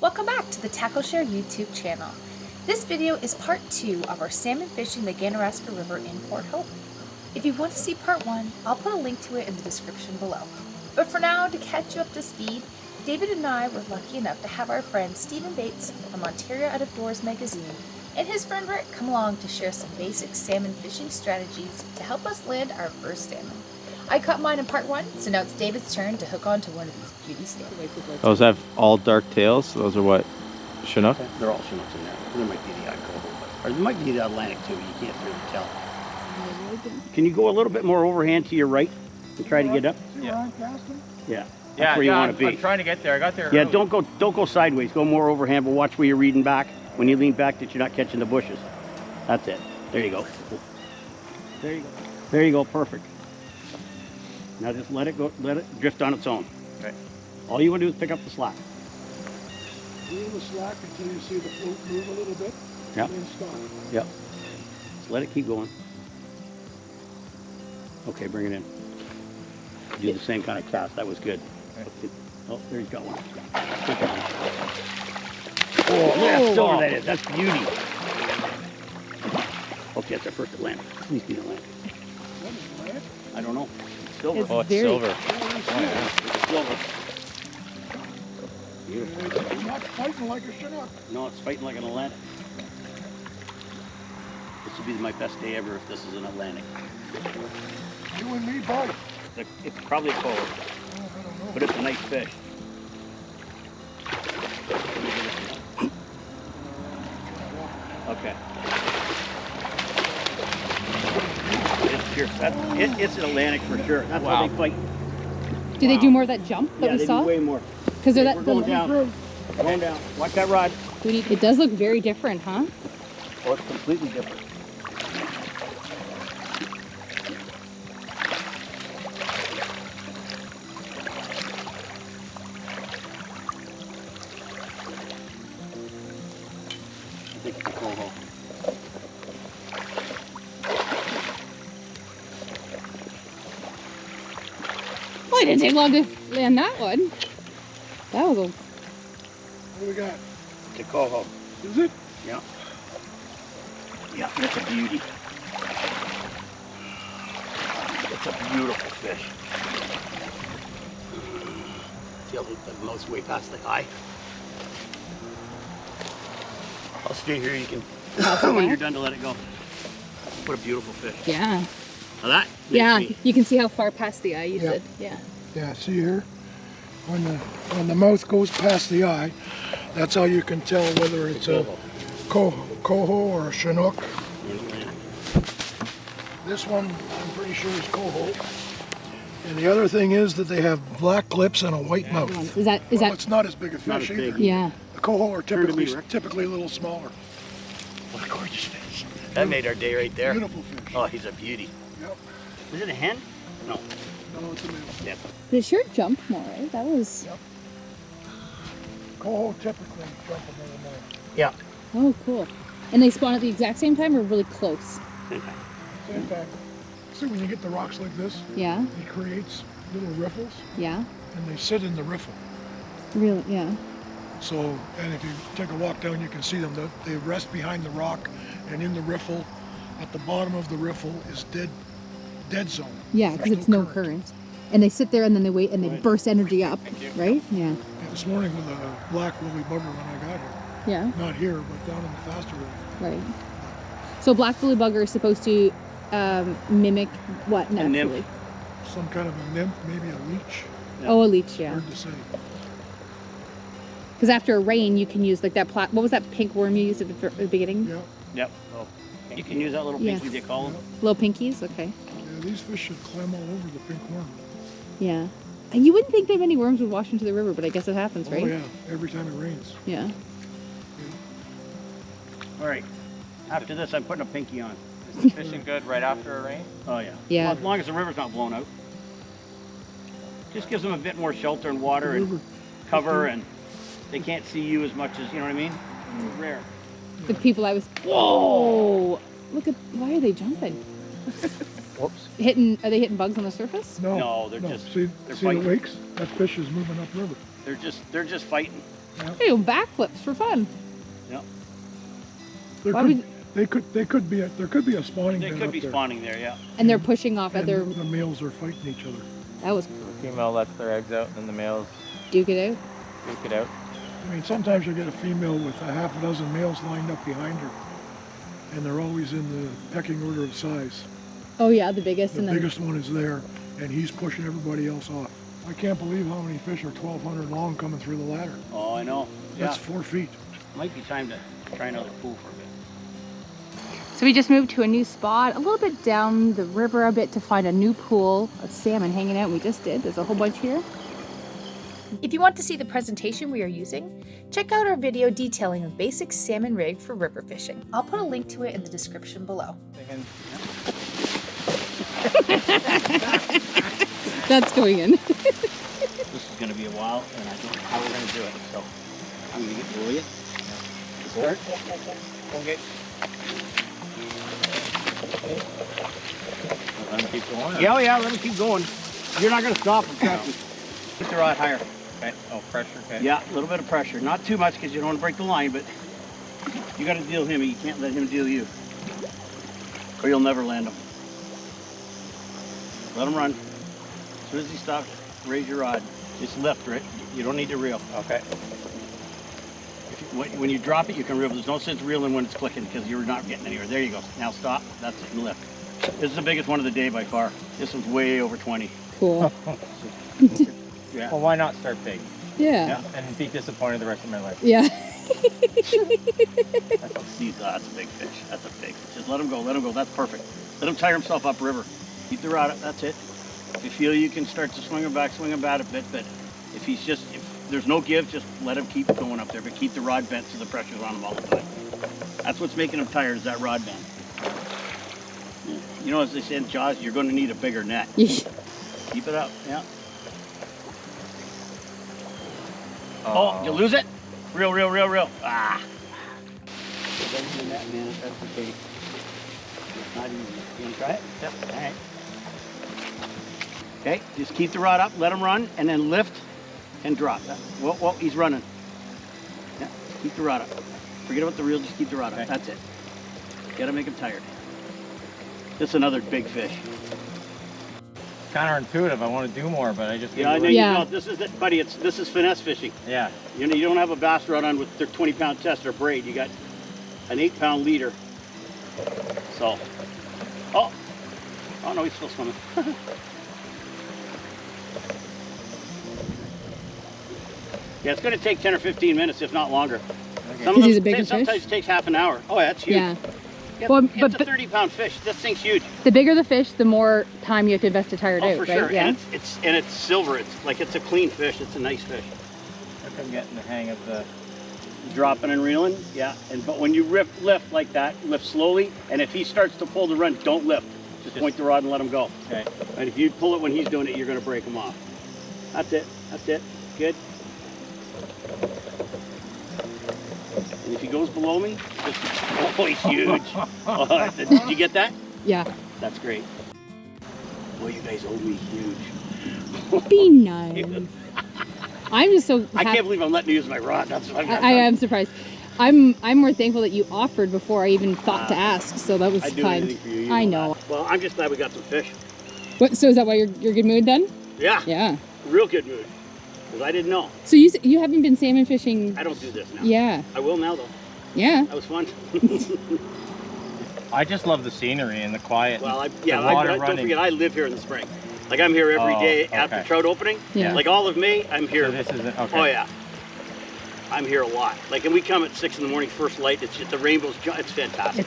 Welcome back to the TackleShare YouTube channel. This video is part 2 of our salmon fishing the Ganaraska River in Port Hope. If you want to see part 1, I'll put a link to it in the description below. But for now, to catch you up to speed, David and I were lucky enough to have our friend Stephen Bates from Ontario Out of Doors magazine and his friend Rick come along to share some basic salmon fishing strategies to help us land our first salmon. I caught mine in part 1, so now it's David's turn to hook onto one of these beauty salmon. Those have all dark tails? Those are what? Chinook? They're all Chinooks in there. There might be the Coho, or there might be the Atlantic too. You can't really tell. Can you go a little bit more overhand to your right and try to get up? Yeah. Yeah. That's where you want to be. I'm trying to get there. I got there. Yeah. Early. Don't go sideways. Go more overhand, but watch where you're reading back. When you lean back, that you're not catching the bushes. That's it. There you go. There you go. There you go. Perfect. Now just let it go. Let it drift on its own. Okay. All you want to do is pick up the slack. Leave the slack until you see the float move a little bit. Yep. And then stop. Yep. Just let it keep going. Okay, bring it in. Do the same kind of cast. That was good. Okay. Oh, there he's got one. Oh, yeah, silver that is. That's beauty. Okay, that's our first Atlantic. Please be Atlantic. What is that? I don't know. Silver. Oh, it's Very- silver. It's silver. Beautiful. It's not fighting like a Chinook. No, it's fighting like an Atlantic. This would be my best day ever if this is an Atlantic. You and me both. It's probably a Coho, Oh, I don't know. but it's a nice fish. Okay. It's sure. It's an Atlantic for sure. That's Wow. how they fight. Do they do more of that jump that Yeah, we they saw? do way more. Because they're We're going down. Going down. Watch that rod. It does look very different, huh? Oh, it's completely different. I think it's a Coho. Well, it didn't take long to land that one. That was a... What do we got? It's a Coho. Is it? Yeah. Yeah, it's a beauty. It's a beautiful fish. Feel the most way past the eye. I'll stay here. You can, when you're done, to let it go. What a beautiful fish. Yeah. Now that makes Yeah, me- you can see how far past the eye you Yeah. said. Yeah. Yeah, see here? When the mouth goes past the eye, that's how you can tell whether it's a Coho or a Chinook. This one, I'm pretty sure is Coho. And the other thing is that they have black lips and a white mouth. Is that... Well, it's not as big a not fish as big. either. Yeah. The Coho are Turn to me, Rick. typically a little smaller. What a gorgeous fish. That made our day right there. Beautiful fish. Oh, he's a beauty. Yep. Is it a hen? No. No, it's a male. Yeah. But it sure jumped more, right? That was... Coho typically jump a little more. Yeah. Oh, cool. And they spawn at the exact same time or really close? Same time. See, when you get the rocks like this, Yeah. it creates little riffles, Yeah. and they sit in the riffle. Really? Yeah. So, and if you take a walk down, you can see them. They rest behind the rock, and in the riffle, at the bottom of the riffle is dead zone. Yeah, because There's it's no current. And they sit there and then they wait and they burst energy up, right? Yeah. Yeah, this morning with a black woolly bugger when I got here. Yeah. Not here, but down in the faster river. Right. So black woolly bugger is supposed to mimic what nymph. naturally? Some kind of a nymph, maybe a leech. Oh, a leech, yeah. Hard to say. Because after a rain, you can use like that what was that pink worm you used at the beginning? Yeah, Yep. Oh. You can use that little Yes. pinky they call them. Little pinkies? Okay. yeah, these fish should climb all over the pink worm. Yeah. And you wouldn't think that many worms would wash into the river, but I guess it happens, right? Oh yeah, every time it rains. Yeah. All right. After this, I'm putting a pinky on. Is the fishing good right after a rain? Oh yeah. Yeah. Well, as long as the river's not blown out. Just gives them a bit more shelter and water The and river- cover, and they can't see you as much as, you know what I mean? It's rare. The people I was... Whoa! Look at... Why are they jumping? Whoops. Are they hitting bugs on the surface? No, No, they're just- See they're the fighting. wakes? That fish is moving upriver. They're just fighting. They do backflips for fun. Yep. There Why could, there could be a spawning They den could up be there. spawning there, yeah. And they're pushing off And other. the males are fighting each other. That was The female lets their eggs out, and then the males duke it out. duke it out. I mean, sometimes you get a female with a half a dozen males lined up behind her, and they're always in the pecking order of size. Oh yeah, the biggest The and then. biggest one is there, and he's pushing everybody else off. I can't believe how many fish are 1,200 long coming through the ladder. Oh, I know. Yeah. That's 4 feet. Might be time to try another pool for a bit. So we just moved to a new spot, a little bit down the river a bit to find a new pool of salmon hanging out. We just did. There's a whole bunch here. If you want to see the presentation we are using, check out our video detailing a basic salmon rig for river fishing. I'll put a link to it in the description below. That's going in. This is going to be a while, and I don't know how we're going to do it. So I'm going to get will you? Start. Okay. Let them keep going. Yeah, yeah, let me keep going. You're not going to stop, trust me. Put the rod higher. Okay. Oh, pressure. Okay. Yeah, a little bit of pressure. Not too much because you don't want to break the line, but you got to deal him. You can't let him deal you, or you'll never land him. Let him run. As soon as he stops, raise your rod. Just lift, right? You don't need to reel. Okay. When you drop it, you can reel. There's no sense reeling when it's clicking because you're not getting anywhere. There you go. Now stop. That's it. And lift. This is the biggest one of the day by far. This one's way over 20. Cool. Yeah. Well, why not start big Yeah. and be disappointed the rest of my life? Yeah. That's a big fish. That's a big fish. Just let him go. Let him go. That's perfect. Let him tire himself up river. Keep the rod up. That's it. If you feel you can start to swing him back a bit. But if there's no give, just let him keep going up there. But keep the rod bent so the pressure's on him all the time. That's what's making him tired, is that rod bend. You know, as they say in Jaws, you're going to need a bigger net. Keep it up. Yeah. Oh, you lose it? Reel. Ah. That's okay. It's not easy. You want to try it? Yep. All right. Okay, just keep the rod up, let him run, and then lift and drop. Whoa, he's running. Yeah, keep the rod up. Forget about the reel, just keep the rod up. That's it. Gotta make him tired. This is another big fish. Counterintuitive. I want to do more, but I just. Yeah, I know. Yeah. You know, this is it, buddy. This is finesse fishing. Yeah. You know, you don't have a bass rod on with their 20-pound test or braid. You got an 8-pound leader. So, oh no, he's still swimming. Yeah, it's going to take 10 or 15 minutes, if not longer. Okay. Some Is of he them, the bigger sometimes it takes half an hour. Oh, yeah, that's huge. Yeah. Yeah, Well, it's but- a 30-pound fish. This thing's huge. The bigger the fish, the more time you have to invest to tire it Oh, out, for right? sure. Yeah. And it's silver. It's a clean fish. It's a nice fish. I'm getting the hang of the. Dropping and reeling, yeah. But when you lift like that, lift slowly. And if he starts to pull the run, don't lift. Just point the rod and let him go. Okay. And if you pull it when he's doing it, you're going to break him off. That's it. Good. And if he goes below me, oh, he's huge. Oh, did you get that? Yeah. That's great. Well, you guys owe me huge. Be nice. I'm just so I happy. can't believe I'm letting you use my rod. That's what I am surprised. I'm more thankful that you offered before I even thought to ask. So that was I'd do kind. anything for you. You I know know. that. Well, I'm just glad we got some fish. What? So is that why you're good mood then? Yeah. Yeah. Real good mood. Because I didn't know. So you haven't been salmon fishing? I don't do this now. Yeah. I will now, though. Yeah. That was fun. I just love the scenery and the quiet. Well, the water don't running. forget, I live here in the spring. Like, I'm here every day after okay. trout opening. Yeah. Like, all of May, I'm here. So this isn't okay. Oh, yeah. I'm here a lot. Like, and we come at 6 in the morning, first light. It's just the rainbows. It's fantastic.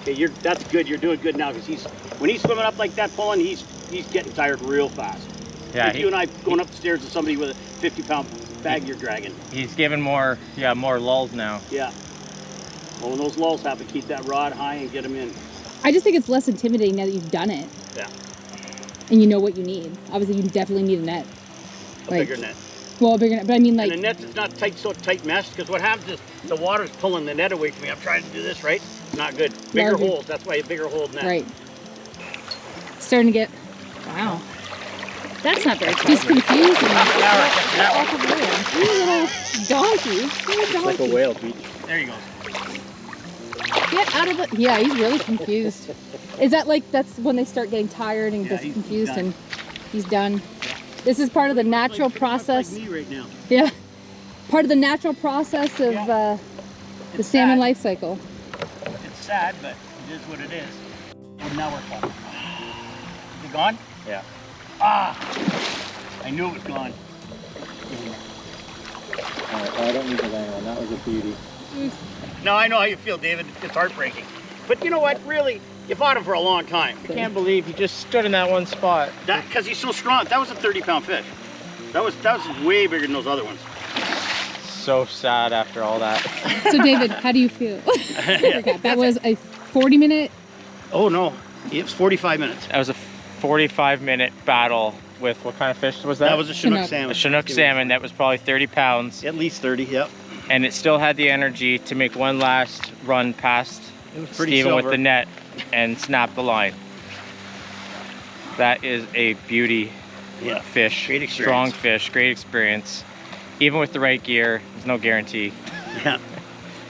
Okay, that's good. You're doing good now because when he's swimming up like that, pulling, he's getting tired real fast. Yeah. Like you and I going up the stairs to somebody with a 50-pound bag you're dragging. He's given more lulls now. Yeah. Well, when those lulls happen, keep that rod high and get them in. I just think it's less intimidating now that you've done it. Yeah. And you know what you need. Obviously, you definitely need a net. A bigger net. Well, a bigger net, but I mean, like. And the net is not tight mesh, because what happens is the water's pulling the net away from me. I'm trying to do this, right? It's not good. Bigger Larger. holes. That's why a bigger hole net. Right. Starting to get. Wow. That's not very cool. He's confused. And Now we're catching that one. you little donkey. It's like a whale, Pete. There you go. Get out of the... Yeah, he's really confused. Is that like, that's when they start getting tired and just he's confused done. and he's done? This is part of the natural process. Like me right now. Yeah. Part of the natural process of the It's salmon sad. life cycle. It's sad, but it is what it is. And now we're full. Is it gone? Yeah. Ah! I knew it was gone. Alright, well, I don't need the land one. That was a beauty. No, I know how you feel, David. It's heartbreaking. But you know what? Really, you fought him for a long time. I can't believe he just stood in that one spot. That because he's so strong. That was a 30-pound fish. That was way bigger than those other ones. So sad after all that. So David, how do you feel? That was a 40-minute... Oh no, it was 45 minutes. That was a 45-minute battle with what kind of fish was that? That was a Chinook Chinook. salmon. a Chinook salmon that was probably 30 pounds. At least 30, yep. And it still had the energy to make one last run past It was pretty Steven silver. with the net and snap the line. That is a beauty Yeah. fish. Great experience. Strong fish, great experience. Even with the right gear, there's no guarantee. Yeah.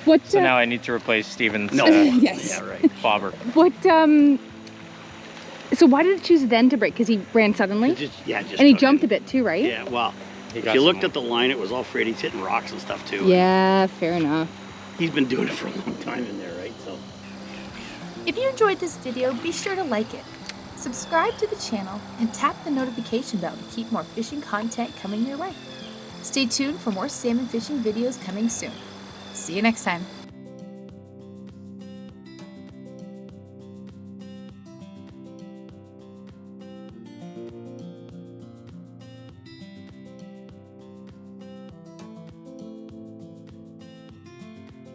What, So now I need to replace Steven's No. Yes. Yeah, right. bobber. What, so why did it choose then to break? Because he ran suddenly? Just And he took jumped it. a bit too, right? Yeah, well, He if got you some looked more. at the line, it was all afraid he's hitting rocks and stuff too. Yeah, fair enough. He's been doing it for a long time in there, right? So. If you enjoyed this video, be sure to like it, subscribe to the channel, and tap the notification bell to keep more fishing content coming your way. Stay tuned for more salmon fishing videos coming soon. See you next time.